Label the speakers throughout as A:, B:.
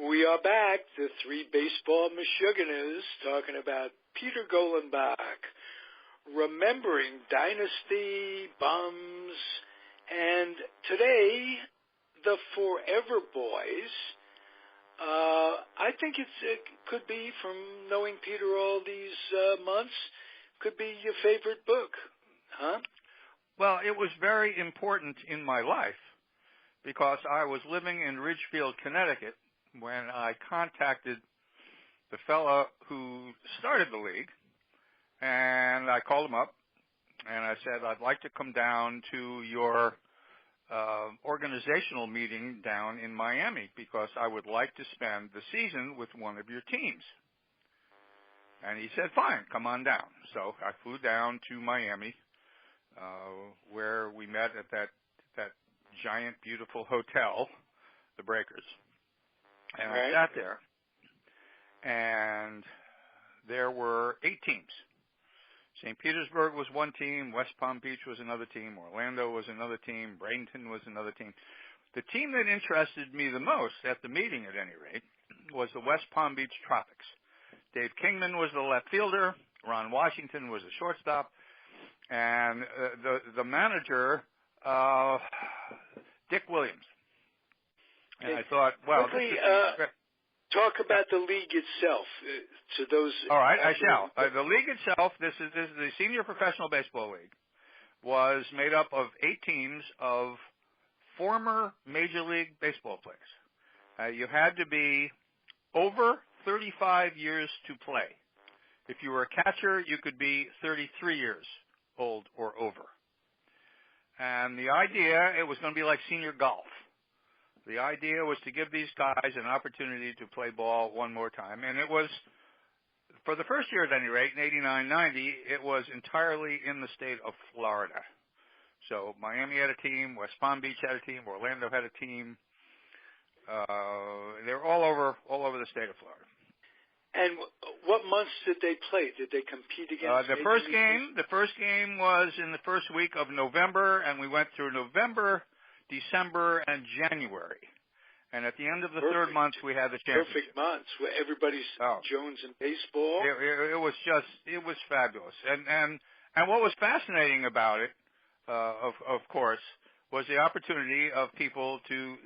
A: We are back, the three Baseball Mashuganas, talking about Peter Golenbock, remembering Dynasty, Bums, and today, the Forever Boys. I think it could be, from knowing Peter all these months, could be your favorite book, huh?
B: Well, it was very important in my life because I was living in Ridgefield, Connecticut, when I contacted the fellow who started the league, and I called him up, and I said, I'd like to come down to your organizational meeting down in Miami because I would like to spend the season with one of your teams. And he said, fine, come on down. So I flew down to Miami, where we met at that giant, beautiful hotel, the Breakers. And I sat there, and there were 8 teams. St. Petersburg was one team, West Palm Beach was another team, Orlando was another team, Bradenton was another team. The team that interested me the most, at the meeting at any rate, was the West Palm Beach Tropics. Dave Kingman was the left fielder, Ron Washington was the shortstop, and the manager, Dick Williams. And I thought, well,
A: quickly,
B: this is great.
A: Talk about the league itself to those.
B: All right, I shall. The league itself, this is the Senior Professional Baseball League, was made up of 8 teams of former Major League Baseball players. You had to be over 35 years to play. If you were a catcher, you could be 33 years old or over. And the idea, it was going to be like senior golf. The idea was to give these guys an opportunity to play ball one more time. And it was, for the first year at any rate, in 89-90, it was entirely in the state of Florida. So Miami had a team, West Palm Beach had a team, Orlando had a team. They were all over the state of Florida. And
A: what months did they play? Did they compete against?
B: The first game was in the first week of November, and we went through November, December, and January. And at the end of the third month, we had the championship.
A: Perfect months where everybody's Jones in baseball.
B: It was fabulous. And what was fascinating about it, of course, was the opportunity of people to,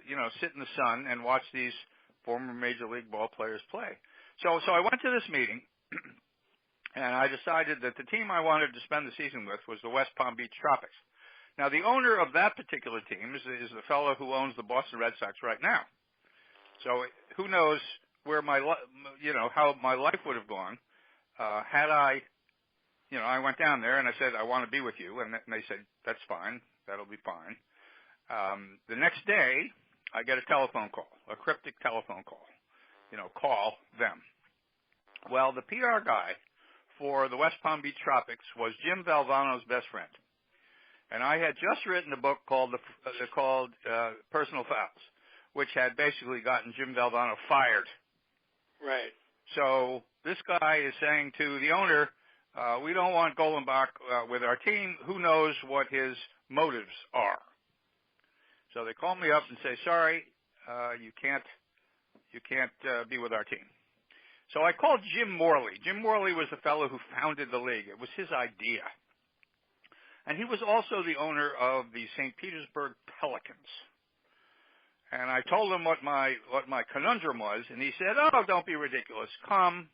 B: sit in the sun and watch these former Major League ball players play. So I went to this meeting, and I decided that the team I wanted to spend the season with was the West Palm Beach Tropics. Now, the owner of that particular team is the fellow who owns the Boston Red Sox right now. So who knows where how my life would have gone had I went down there and I said, I want to be with you. And they said, that's fine. That'll be fine. The next day, I get a telephone call, a cryptic telephone call. Call them. Well, the PR guy for the West Palm Beach Tropics was Jim Valvano's best friend. And I had just written a book called Personal Fouls, which had basically gotten Jim Valvano fired.
A: Right.
B: So this guy is saying to the owner, we don't want Golenbock with our team. Who knows what his motives are? So they call me up and say, sorry, you can't be with our team. So I called Jim Morley. Jim Morley was the fellow who founded the league. It was his idea. And he was also the owner of the St. Petersburg Pelicans. And I told him what my conundrum was, and he said, oh, don't be ridiculous. Come,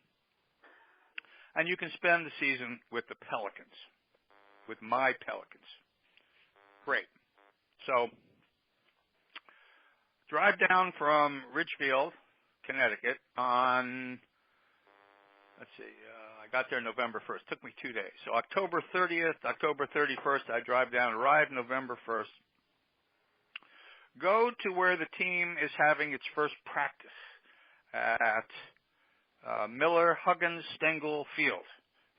B: and you can spend the season with the Pelicans, with my Pelicans. Great. So drive down from Ridgefield, Connecticut on, I got there November 1st. Took me 2 days. So October 30th, October 31st, I drive down, arrive November 1st. Go to where the team is having its first practice at Miller Huggins Stengel Field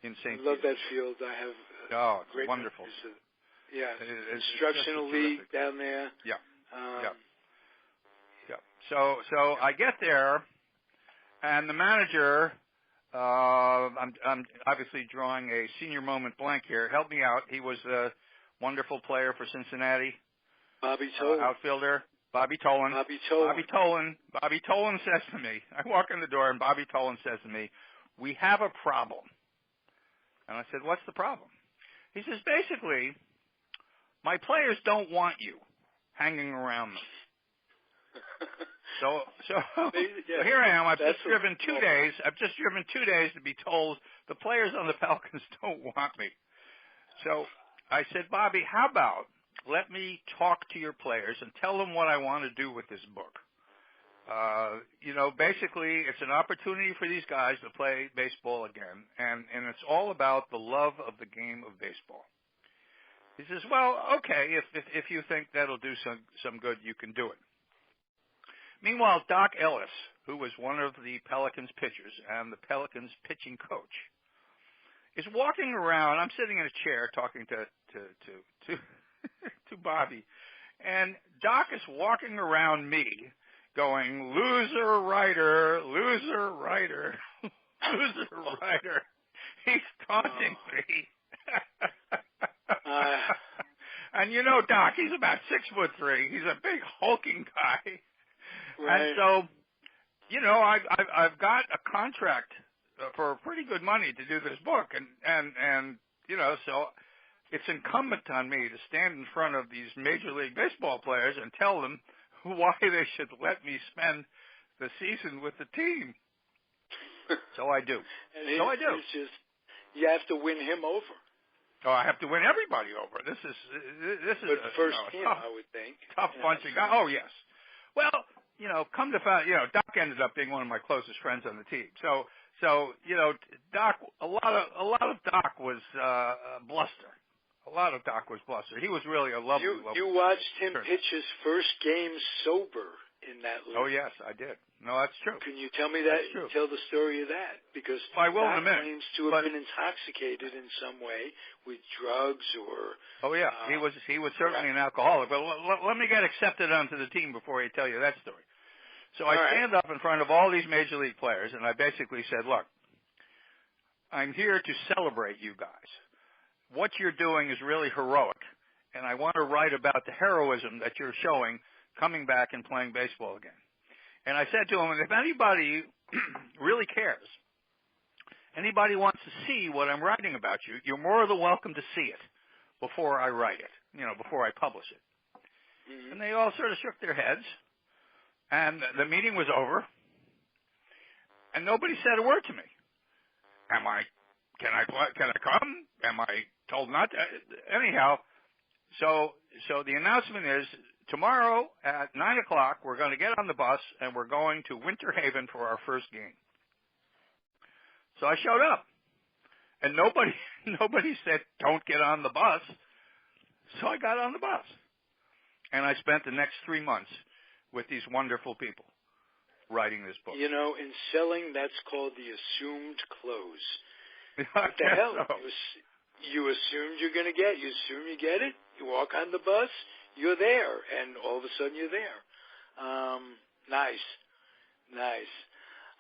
B: in St.
A: I love that field. I have
B: it's wonderful.
A: It's instructional league down there.
B: Yeah. So I get there, and the manager, I'm obviously drawing a senior moment blank here. Help me out. He was a wonderful player for Cincinnati.
A: Bobby Toll.
B: Outfielder. Bobby Tolan.
A: Bobby
B: Tolan says to me, I walk in the door and Bobby Tolan says to me, "We have a problem." And I said, "What's the problem?" He says, "Basically, my players don't want you hanging around them." So here I am. I've just driven 2 days. I've just driven 2 days to be told the players on the Pelicans don't want me. So I said, "Bobby, how about let me talk to your players and tell them what I want to do with this book. Basically, it's an opportunity for these guys to play baseball again, and it's all about the love of the game of baseball." He says, "Well, okay, if you think that'll do some good, you can do it." Meanwhile, Doc Ellis, who was one of the Pelicans pitchers and the Pelicans pitching coach, is walking around. I'm sitting in a chair talking to to Bobby, and Doc is walking around me going, "Loser writer, loser writer, loser writer." He's taunting me. And Doc, he's about 6'3". He's a big hulking guy.
A: Right.
B: And so, I've got a contract for pretty good money to do this book, and so it's incumbent on me to stand in front of these Major League Baseball players and tell them why they should let me spend the season with the team. So I do.
A: It's just, you have to win him over.
B: Oh, I have to win everybody over. This is
A: but first team,
B: tough,
A: I would think.
B: Tough bunch of guys. Oh yes. Well, come to find, Doc ended up being one of my closest friends on the team. So Doc, a lot of Doc was bluster. A lot of Doc was bluster. He was really a lovely.
A: You watched him pitch his first game sober in that league.
B: Oh yes, I did. No, that's true.
A: Can you tell me that? Tell the story of that, because
B: I will in a minute.
A: Claims to have been intoxicated in some way with drugs or.
B: Oh yeah, he was certainly an alcoholic. But let me get accepted onto the team before I tell you that story. So I stand up in front of all these Major League players, and I basically said, "Look, I'm here to celebrate you guys. What you're doing is really heroic, and I want to write about the heroism that you're showing coming back and playing baseball again." And I said to him, "If anybody really cares, anybody wants to see what I'm writing about you, you're more than welcome to see it before I write it, before I publish it." Mm-hmm. And they all sort of shook their heads, and the meeting was over, and nobody said a word to me. Can I come? Am I told not to? Anyhow, so the announcement is, tomorrow at 9 o'clock, we're going to get on the bus and we're going to Winter Haven for our first game. So I showed up, and nobody said, "Don't get on the bus." So I got on the bus, and I spent the next 3 months with these wonderful people writing this book.
A: In selling, that's called the assumed close. What the hell? So. You assumed you're going to get. You assume you get it. You walk on the bus. You're there, and all of a sudden you're there. Nice.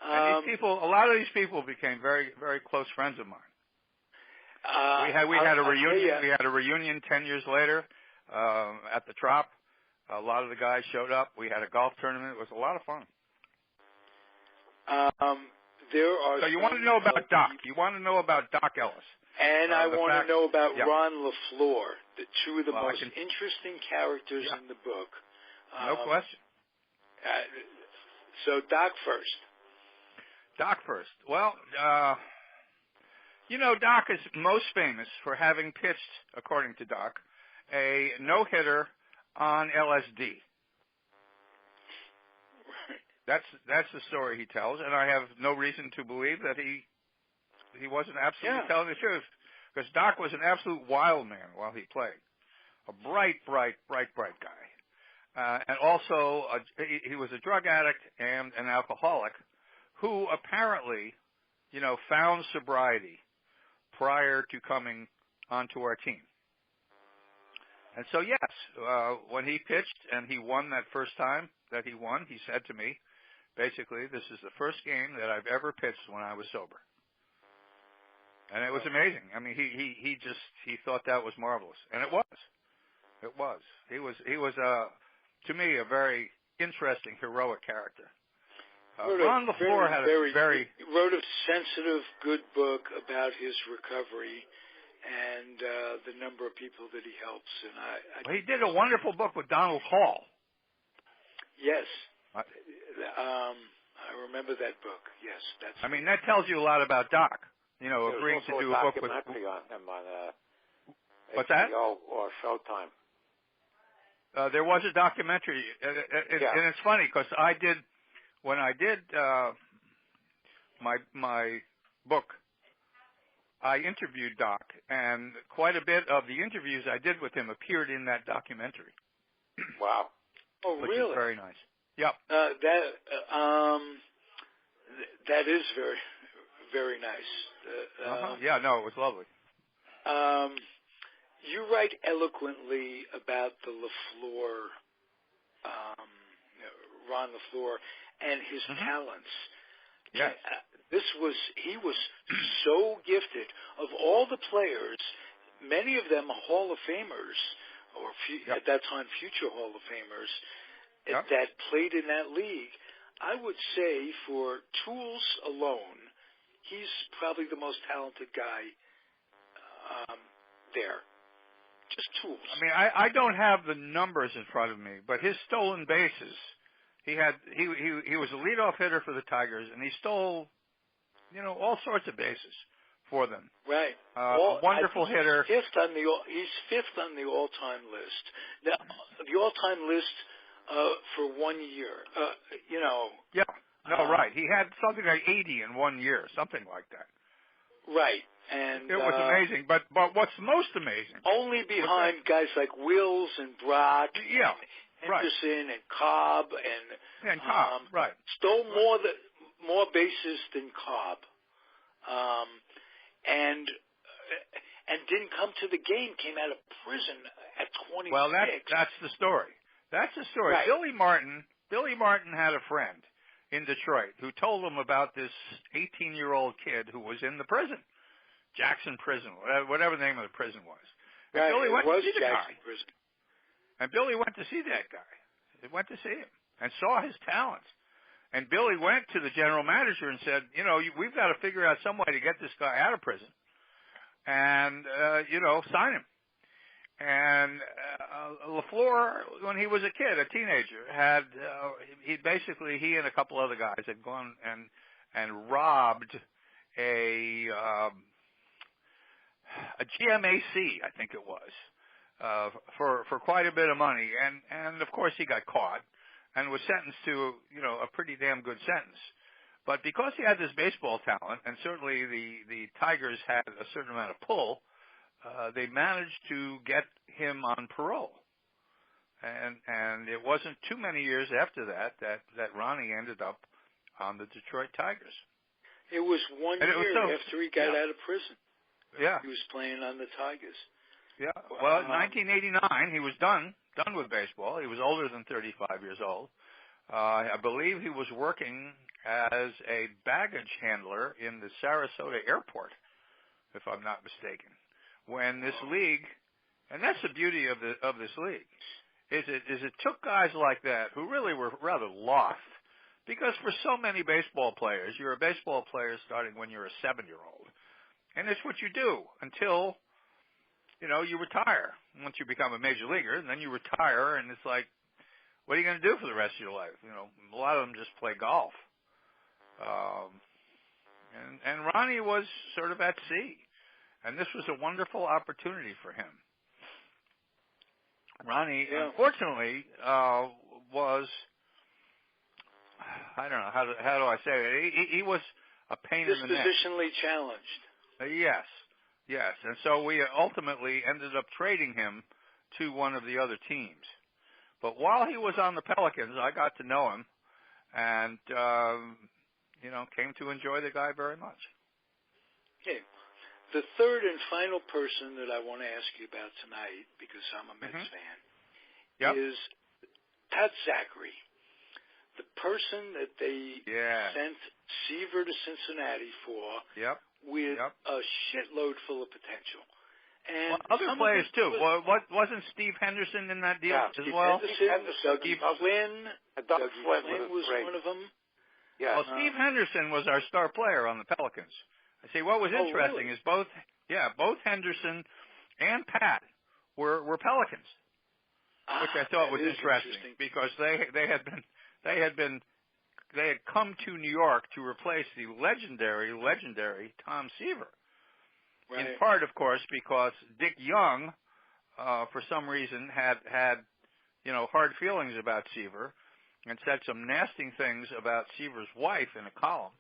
B: And these people, a lot of these people became very, very close friends of mine. We had a reunion. We had a reunion 10 years later at the Trop. A lot of the guys showed up. We had a golf tournament. It was a lot of fun. So you want to know about Doc? You want to know about Doc Ellis?
A: And I want to know about Ron LaFlore, the two of the most
B: interesting
A: characters in the book.
B: No question.
A: So Doc first.
B: Well, Doc is most famous for having pitched, according to Doc, a no-hitter on LSD. That's the story he tells, and I have no reason to believe that he wasn't absolutely telling the truth, because Doc was an absolute wild man while he played. A bright guy. And also, he was a drug addict and an alcoholic who apparently, found sobriety prior to coming onto our team. And so, yes, when he pitched and he won that first time that he won, he said to me, basically, "This is the first game that I've ever pitched when I was sober." And it was amazing. I mean, he thought that was marvelous, and it was. He was to me, a very interesting, heroic character.
A: Wrote
B: Ron LaFlore had a very
A: wrote a sensitive, good book about his recovery and the number of people that he helps. And
B: he did a wonderful book with Donald Hall.
A: Yes, I remember that book. Yes, that's.
B: I mean, that tells you a lot about Doc. You know, agreeing to do a book with.
C: On him on
B: What's that?
C: HBO or Showtime.
B: There was a documentary, and it's funny because when I did my book, I interviewed Doc, and quite a bit of the interviews I did with him appeared in that documentary.
C: Wow!
A: Oh,
B: which
A: really?
B: Is very nice. Yep.
A: That is very, very nice.
B: Yeah, no, it was lovely.
A: You write eloquently about the LaFlore, Ron LaFlore, and his talents.
B: Yes.
A: He was so gifted. Of all the players, many of them Hall of Famers, or at that time future Hall of Famers, that played in that league. I would say for tools alone, he's probably the most talented guy there. Just tools.
B: I mean, I don't have the numbers in front of me, but his stolen bases, he was a leadoff hitter for the Tigers, and he stole, all sorts of bases for them.
A: Right.
B: A wonderful hitter.
A: He's fifth on the all-time list. Now, the all-time list for 1 year.
B: Yeah. No, right. He had something like 80 in 1 year, something like that.
A: Right. And
B: it was amazing, but what's most amazing?
A: Only behind guys like Wills and Brock, and Henderson and Cobb and
B: Cobb, right?
A: Stole more bases than Cobb, and didn't come to the game. Came out of prison at 26.
B: Well, that's the story. That's the story.
A: Right.
B: Billy Martin had a friend in Detroit who told him about this 18-year-old kid who was in the prison. Jackson Prison, whatever the name of the prison was. And Billy went to see the guy.
A: Prison.
B: And Billy went to see that guy. He went to see him and saw his talents. And Billy went to the general manager and said, we've got to figure out some way to get this guy out of prison and, sign him. And LaFlore, when he was a kid, a teenager, had he and a couple other guys had gone and robbed a GMAC, I think it was, for quite a bit of money, and of course he got caught and was sentenced to a pretty damn good sentence. But because he had this baseball talent, and certainly the Tigers had a certain amount of pull, they managed to get him on parole. And it wasn't too many years after that Ronnie ended up on the Detroit Tigers.
A: It was 1 year after he got out of prison.
B: Yeah.
A: He was playing on the Tigers.
B: Yeah. Well, in 1989, he was done with baseball. He was older than 35 years old. I believe he was working as a baggage handler in the Sarasota airport, if I'm not mistaken. When this league, and that's the beauty of this league, is it took guys like that who really were rather lost. Because for so many baseball players, you're a baseball player starting when you're a 7-year-old. And it's what you do until, you retire. Once you become a major leaguer, and then you retire, and it's like, what are you going to do for the rest of your life? A lot of them just play golf. And Ronnie was sort of at sea. And this was a wonderful opportunity for him. Ronnie, unfortunately, was, I don't know, how do I say it? He was a pain in the neck.
A: Dispositionally challenged.
B: Yes. And so we ultimately ended up trading him to one of the other teams. But while he was on the Pelicans, I got to know him and, came to enjoy the guy very much.
A: Okay. The third and final person that I want to ask you about tonight, because I'm a Mets fan, is Pat Zachry, the person that they sent Seaver to Cincinnati for with a shitload full of potential. And
B: other players too. Wasn't Steve Henderson in that deal as well?
A: Dougie Flynn. Dougie Flynn was one of them.
C: Yeah.
B: Well, Steve Henderson was our star player on the Pelicans. I see. What was interesting is both Henderson and Pat were Pelicans, which I thought was interesting because they had come to New York to replace the legendary Tom Seaver.
A: Right.
B: In part, of course, because Dick Young, for some reason, had hard feelings about Seaver, and said some nasty things about Seaver's wife in a column.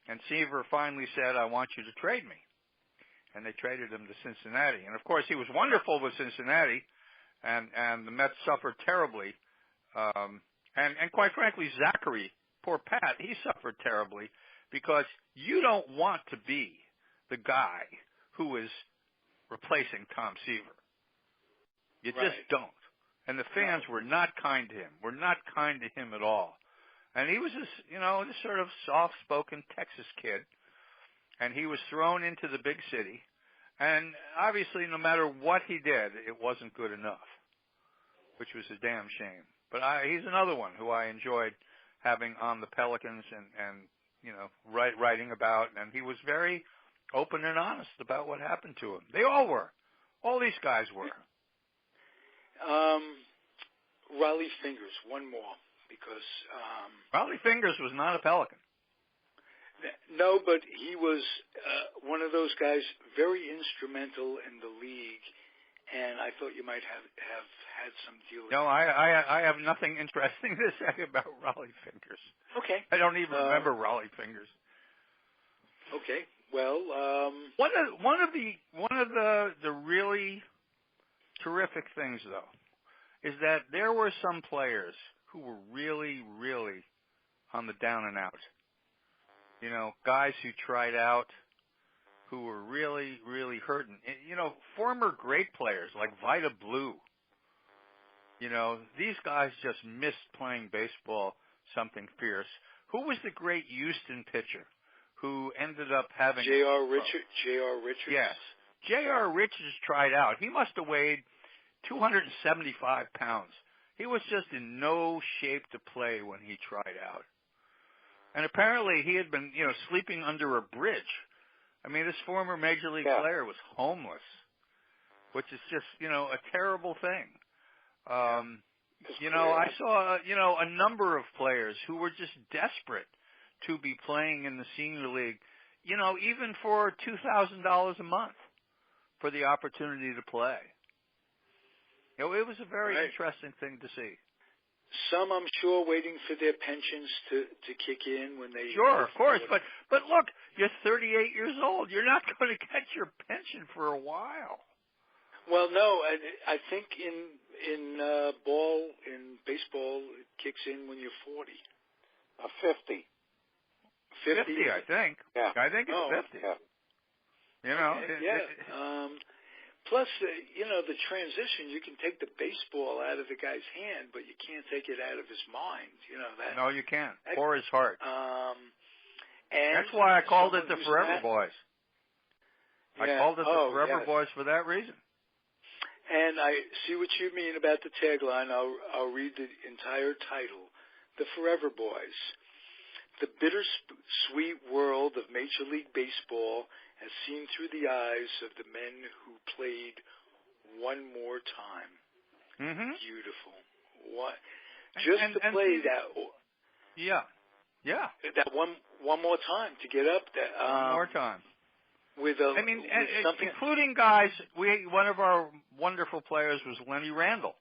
B: And Seaver finally said, "I want you to trade me," and they traded him to Cincinnati. And of course, he was wonderful with Cincinnati, and the Mets suffered terribly. And quite frankly, Zachry, poor Pat, he suffered terribly because you don't want to be the guy who is replacing Tom Seaver. You just don't. And the fans were not kind to him. Were not kind to him at all. And he was this sort of soft-spoken Texas kid. And he was thrown into the big city. And obviously, no matter what he did, it wasn't good enough, which was a damn shame. But he's another one who I enjoyed having on the Pelicans and writing about. And he was very open and honest about what happened to him. They all were. All these guys were.
A: Raleigh Fingers, one more, because
B: Raleigh Fingers was not a Pelican.
A: No, but he was one of those guys very instrumental in the league, and I thought you might have had some dealings.
B: No, I have nothing interesting to say about Raleigh Fingers.
A: Okay.
B: I don't even remember Raleigh Fingers.
A: Okay. Well,
B: one of the really terrific things, though, is that there were some players who were really, really on the down and out. Guys who tried out, who were really, really hurting. Former great players like Vida Blue. These guys just missed playing baseball something fierce. Who was the great Houston pitcher who ended up having
A: J.R. Richards?
B: Yes. J.R. Richards tried out. He must have weighed 275 pounds. He was just in no shape to play when he tried out. And apparently he had been, sleeping under a bridge. I mean, this former major league player was homeless, which is just, a terrible thing. I saw, a number of players who were just desperate to be playing in the senior league, even for $2,000 a month for the opportunity to play. It was a very interesting thing to see.
A: Some, I'm sure, waiting for their pensions to kick in when they...
B: Sure, of course. But look, you're 38 years old. You're not going to get your pension for a while.
A: Well, no. I think in baseball, it kicks in when you're 40.
C: 50.
B: 50, I think.
C: Yeah.
B: I think it's 50.
C: Yeah.
A: Plus, the transition, you can take the baseball out of the guy's hand, but you can't take it out of his mind. That.
B: No, you can't. Or his heart.
A: And
B: that's why I called it the Forever Boys. I called it the Forever Boys for that reason.
A: And I see what you mean about the tagline. I'll read the entire title. The Forever Boys. The bittersweet world of Major League Baseball as seen through the eyes of the men who played one more time.
B: Mm-hmm.
A: Beautiful. What? Just to play that.
B: Yeah.
A: That one more time to get up there.
B: One more time.
A: With something,
B: including guys. One of our wonderful players was Lenny Randle.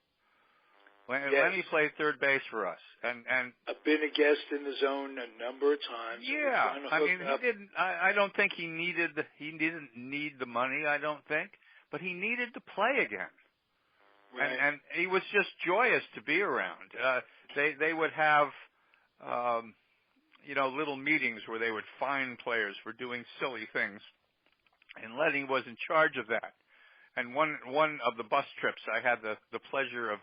B: Lenny played third base for us, and
A: I've been a guest in the zone a number of times.
B: Yeah, I mean, he didn't. I don't think he didn't need the money. I don't think, but he needed to play again, and he was just joyous to be around. They would have, little meetings where they would fine players for doing silly things, and Lenny was in charge of that. And one of the bus trips, I had the pleasure of.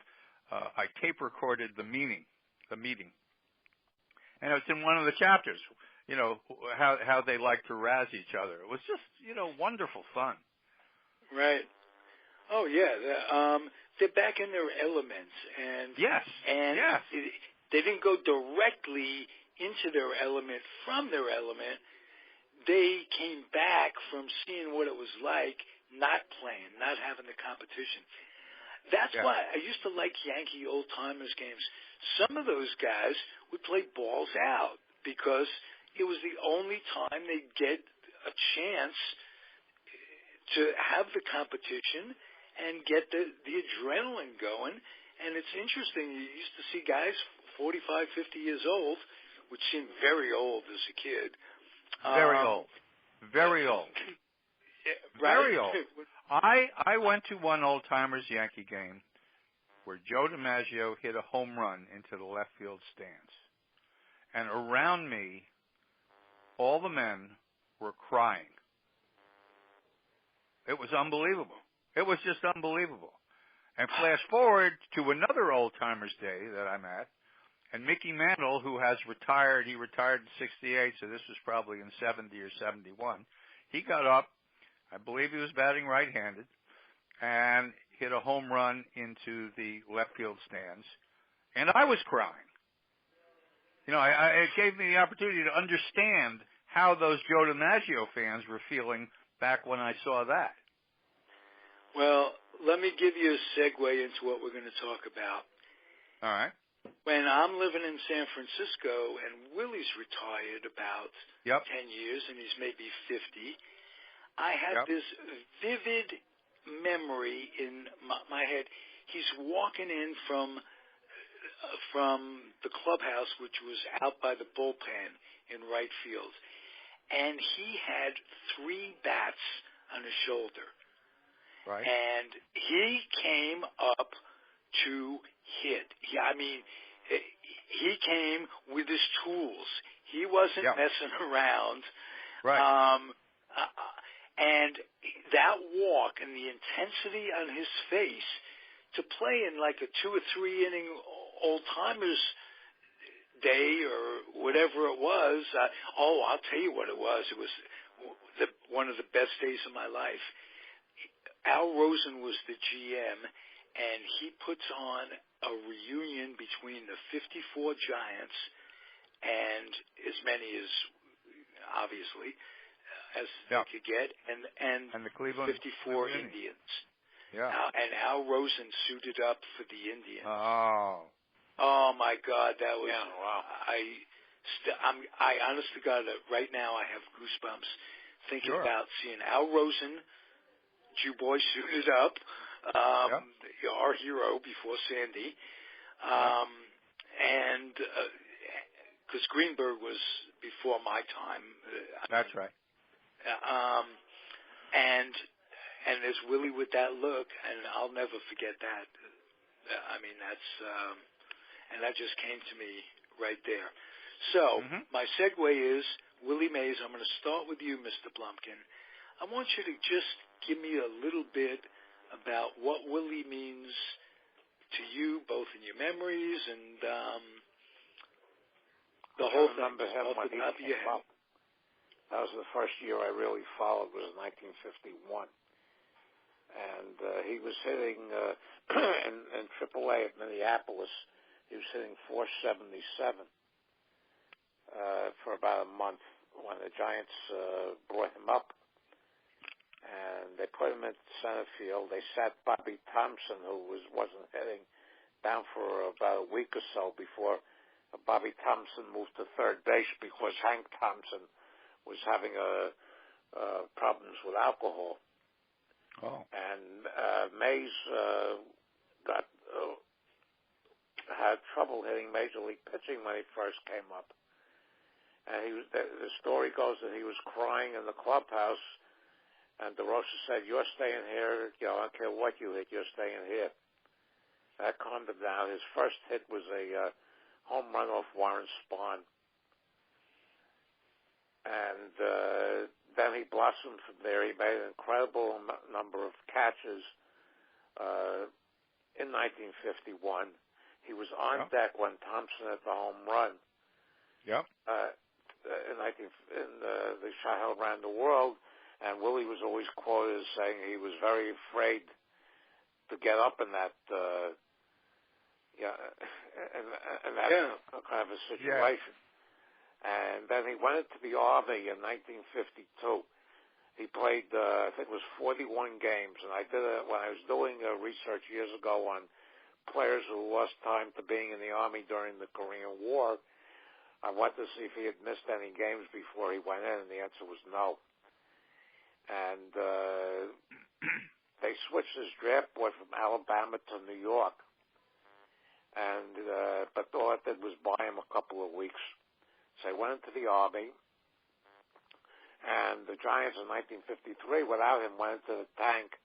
B: I tape recorded the meeting, and it's in one of the chapters. How they like to razz each other. It was just wonderful fun.
A: Right. Oh yeah, they're back in their elements, and
B: Yes.
A: they didn't go directly into their element from their element. They came back from seeing what it was like not playing, not having the competition. That's why I used to like Yankee old-timers games. Some of those guys would play balls out because it was the only time they'd get a chance to have the competition and get the adrenaline going. And it's interesting. You used to see guys 45, 50 years old, which seemed very old as a kid.
B: Very old. Very old.
A: Right?
B: Very old. I went to one old-timers Yankee game where Joe DiMaggio hit a home run into the left field stands. And around me, all the men were crying. It was unbelievable. It was just unbelievable. And flash forward to another old-timers day that I'm at, and Mickey Mantle, who has retired, he retired in 68, so this was probably in 70 or 71. He got up, I believe he was batting right-handed, and hit a home run into the left field stands. And I was crying. You know, it gave me the opportunity to understand how those Joe DiMaggio fans were feeling back when I saw that.
A: Well, let me give you a segue into what we're going to talk about.
B: All right.
A: When I'm living in San Francisco and Willie's retired about 10 years and he's maybe 50, I have this vivid memory in my head. He's walking in from the clubhouse, which was out by the bullpen in right field, and he had 3 bats on his shoulder.
B: Right.
A: And he came up to hit. He came with his tools. He wasn't messing around.
B: Right.
A: And that walk and the intensity on his face to play in like a 2 or 3 inning old-timers day or whatever it was. I'll tell you what it was. It was one of the best days of my life. Al Rosen was the GM, and he puts on a reunion between the 54 Giants and as many as, obviously, as they could get, and
B: the Cleveland
A: 54 Indians.
B: Yeah.
A: And Al Rosen suited up for the Indians.
B: Oh,
A: my God, that was...
C: Yeah, wow.
A: I honest to God, right now I have goosebumps thinking about seeing Al Rosen, Jew boy suited up, our hero before Sandy, and because Greenberg was before my time.
B: That's right.
A: And there's Willie with that look, and I'll never forget that. That's and that just came to me right there. So my segue is Willie Mays. I'm going to start with you, Mr. Blumkin. I want you to just give me a little bit about what Willie means to you, both in your memories and the whole thing.
C: I remember him when he came up. That was the first year I really followed, was 1951. And he was hitting in AAA at Minneapolis. He was hitting .477 for about a month when the Giants brought him up. And they put him into center field. They sat Bobby Thompson, who wasn't hitting, down for about a week or so before Bobby Thompson moved to third base because Hank Thompson was having problems with alcohol.
B: Oh.
C: And Mays had trouble hitting major league pitching when he first came up. And the story goes that he was crying in the clubhouse. And DeRosa said, "You're staying here. I don't care what you hit. You're staying here." That calmed him down. His first hit was a home run off Warren Spahn. And then he blossomed from there. He made an incredible number of catches in 1951. He was on deck when Thompson hit the home run.
B: Yep.
C: In the shot held around the world. And Willie was always quoted as saying he was very afraid to get up in that, in that kind of a situation. And then he went into the Army in 1952. He played, I think it was 41 games, and I did it when I was doing research years ago on players who lost time to being in the Army during the Korean War. I wanted to see if he had missed any games before he went in, and the answer was no. And they switched his draft board from Alabama to New York, and but all it did was buy him a couple of weeks. So he went into the Army. And the Giants in 1953, without him, went into the tank.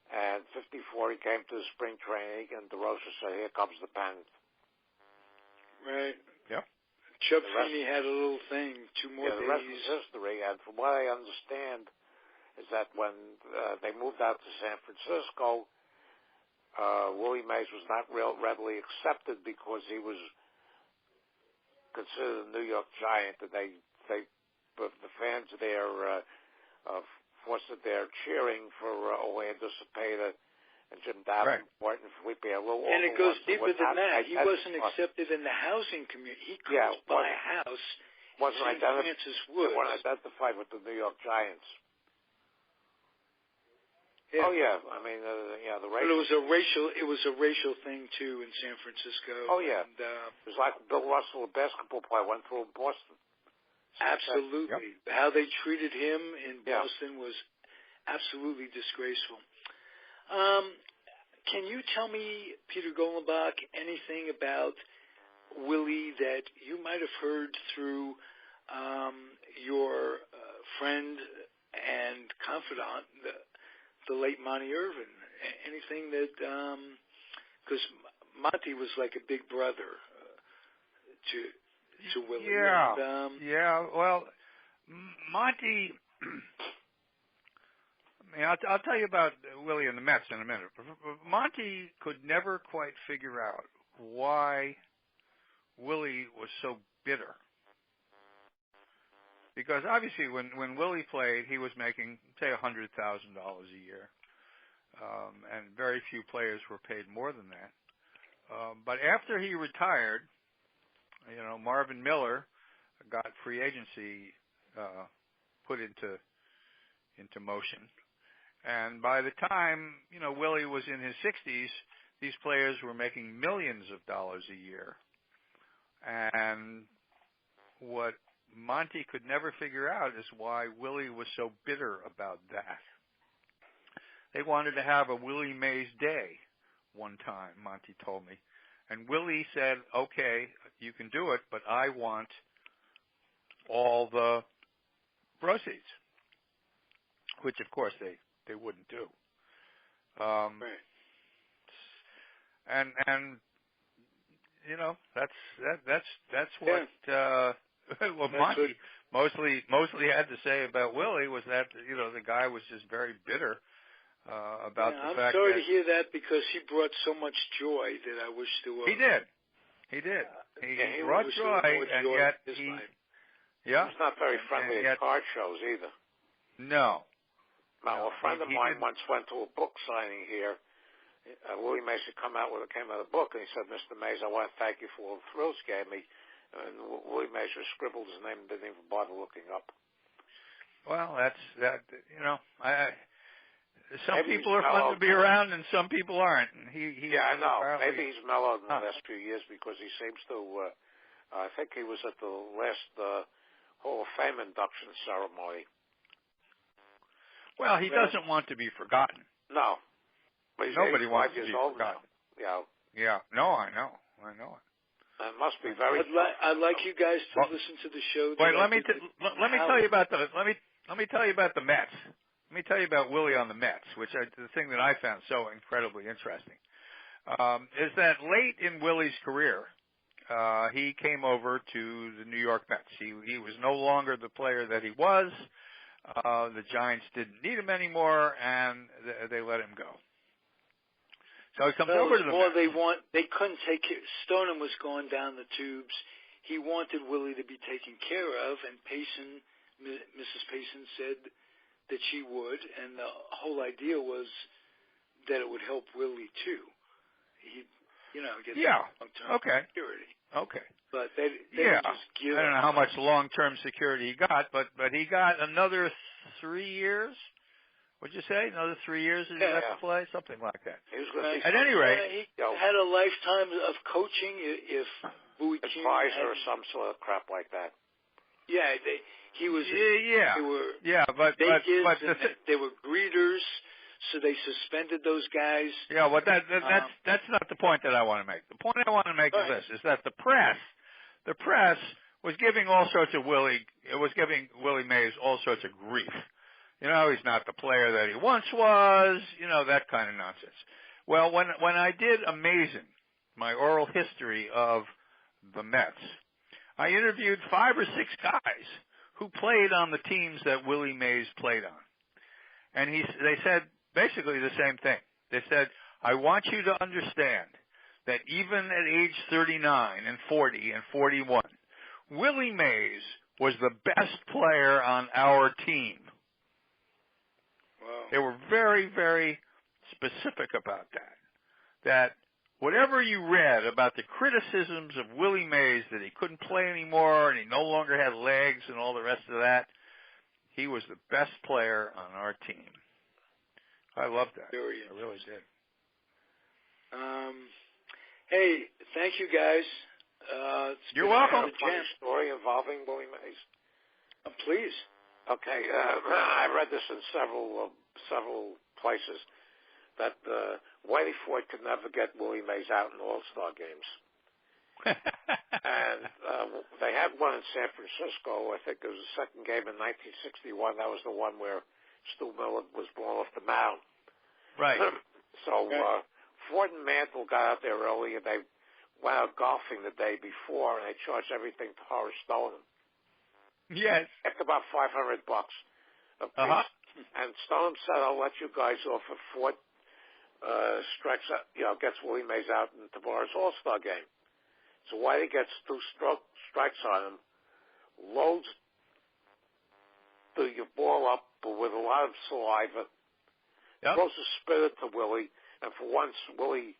C: And 54, he came to the spring training, and DeRosa said, "Here comes the pennant."
A: Right.
B: Yep.
A: Chubb Feeney had a little thing, 2 more days.
C: The rest is history. And from what I understand, is that when they moved out to San Francisco, Willie Mays was not readily accepted because he was considered a New York Giant, and the fans there forced it there cheering for Orlando Cepeda and Jim Davenport and Felipe Alou.
A: And it goes deeper than that. He wasn't accepted in the housing community. He couldn't buy a house.
C: Wasn't identified.
A: They
C: weren't identified with the New York Giants.
A: Yeah.
C: Oh yeah, I mean, the racial.
A: But it was a racial thing too in San Francisco.
C: Oh yeah,
A: and,
C: it was like Bill Russell, a basketball player, went through in Boston.
A: Absolutely. Yep. How they treated him in Boston was absolutely disgraceful. Can you tell me, Peter Golenbock, anything about Willie that you might have heard through your friend and confidant, the late Monty Irvin? Anything that, because Monty was like a big brother to Willie.
B: Yeah. Well, Monty. I mean, I'll tell you about Willie and the Mets in a minute. Monty could never quite figure out why Willie was so bitter. Because obviously, when Willie played, he was making, say, $100,000 a year, and very few players were paid more than that. But after he retired, Marvin Miller got free agency put into motion, and by the time Willie was in his 60s, these players were making millions of dollars a year. And what Monty could never figure out is why Willie was so bitter about that. They wanted to have a Willie Mays Day one time, Monty told me. And Willie said, "Okay, you can do it, but I want all the proceeds," which, of course, they wouldn't do.
A: Right.
B: And that's what what Monty mostly had to say about Willie was that the guy was just very bitter about the fact that...
A: I'm sorry to hear that, because he brought so much joy that I wish there was.
B: He did. He brought joy, and yet he... Yeah.
C: He's not very friendly at card shows either.
B: No.
C: Now, a friend of mine once went to a book signing here. Willie Mays came out with a book, and he said, "Mr. Mays, I want to thank you for all the thrills you gave me." And Willie Mays scribbled his name and didn't even bother looking up.
B: Well, that's that. Some people are fun to be around, and some people aren't. And he
C: I know. Maybe he's mellowed in the last few years because he seems to. I think he was at the last Hall of Fame induction ceremony.
B: Well, he doesn't want to be forgotten.
C: No. But
B: nobody wants to be
C: forgotten.
B: Yeah. No, I know it.
C: It must be very.
A: I'd like you guys to listen to the show.
B: Wait, let me tell you about the Mets. Let me tell you about Willie on the Mets, which the thing that I found so incredibly interesting is that late in Willie's career, he came over to the New York Mets. He was no longer the player that he was. The Giants didn't need him anymore, and they let him go. So he comes over to the Mets.
A: They couldn't take care. Stoneham was going down the tubes. He wanted Willie to be taken care of, and Mrs. Payson said that she would, and the whole idea was that it would help Willie too. He, get long-term security.
B: Okay.
A: But they didn't just give.
B: I don't know how much long-term security he got, but he got another 3 years. What'd you say? Another 3 years he got to play, something like that. At any rate,
A: he had a lifetime of coaching. If Bowie King
C: advisor or some sort of crap like that.
A: Yeah, he was.
B: They were. But
A: they were greeters. So they suspended those guys.
B: Yeah, well, that's not the point that I want to make. The point I want to make is this: is that the press was giving all sorts of giving Willie Mays all sorts of grief. He's not the player that he once was. That kind of nonsense. Well, when I did my oral history of the Mets, I interviewed 5 or 6 guys who played on the teams that Willie Mays played on, and they said basically the same thing. They said, I want you to understand that even at age 39 and 40 and 41, Willie Mays was the best player on our team.
A: Wow.
B: They were very, very specific about that. That whatever you read about the criticisms of Willie Mays that he couldn't play anymore and he no longer had legs and all the rest of that, he was the best player on our team. I loved that. I really did.
A: Hey, thank you guys.
B: You're welcome.
C: A funny story involving Willie Mays.
A: Please.
C: Okay, I read this in several places that Whitey Ford could never get Willie Mays out in All-Star games. And they had one in San Francisco. I think it was the second game in 1961. That was the one where Stu Miller was blown off the mound.
B: Right.
C: So Ford and Mantle got out there early, and they went out golfing the day before, and they charged everything to Horace Stoneham.
B: Yes.
C: After about $500 a piece. And Stoneham said, "I'll let you guys off if Ford strikes out, gets Willie Mays out in tomorrow's All-Star game." So Whitey gets 2 strikes on him, loads the ball up with a lot of saliva, throws a spitter to Willie, and for once Willie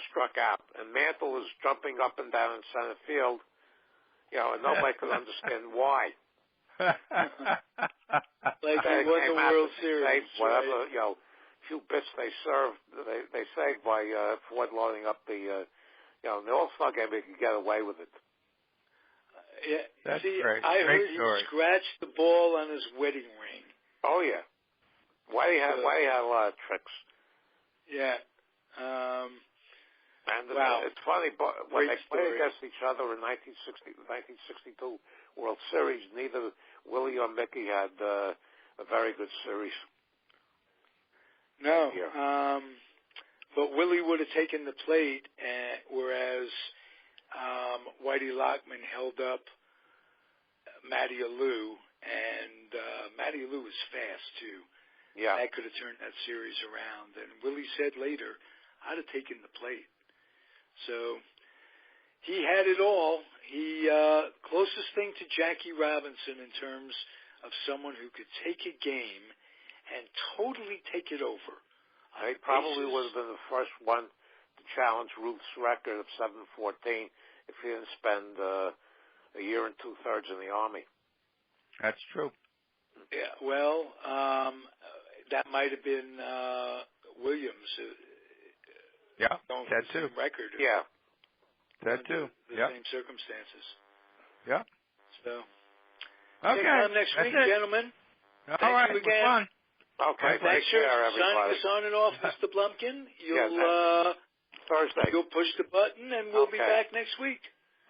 C: struck out. And Mantle is jumping up and down in center field, and nobody could understand why.
A: Like he won the World Series.
C: Whatever, few bits they served, they saved by Ford loading up the the All-Star game, he could get away with it.
A: Yeah,
B: that's
A: great.
B: Great
A: I heard
B: story.
A: He scratched the ball on his wedding ring.
C: Oh yeah, Whitey had a lot of tricks.
A: Yeah.
C: And
A: wow.
C: It's funny, but when they played against each other in 1962 World Series, neither Willie or Mickey had a very good series.
A: No. But Willie would have taken the plate, whereas Whitey Lockman held up Matty Alou, and Matty Alou was fast, too.
C: Yeah.
A: That could have turned that series around. And Willie said later, I'd have taken the plate. So he had it all. He closest thing to Jackie Robinson in terms of someone who could take a game and totally take it over.
C: He probably would have been the first one to challenge Ruth's record of 714 if he didn't spend a year and 2/3 in the Army.
B: That's true.
A: Yeah, well, that might have been Williams.
B: Yeah, that too.
A: Record.
C: Yeah,
B: that too.
A: The same circumstances.
B: Yeah.
A: So.
B: Okay.
A: Time next week, gentlemen.
B: All right.
A: Thank you again.
B: Fun.
C: Okay.
A: Thanks for
C: everybody.
A: signing us on and off, Mr. Blumkin.
C: Thursday.
A: You'll push the button, and we'll be back next week.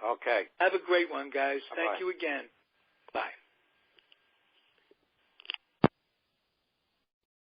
C: Okay.
A: Have a great one, guys.
C: Bye-bye.
A: Thank you again.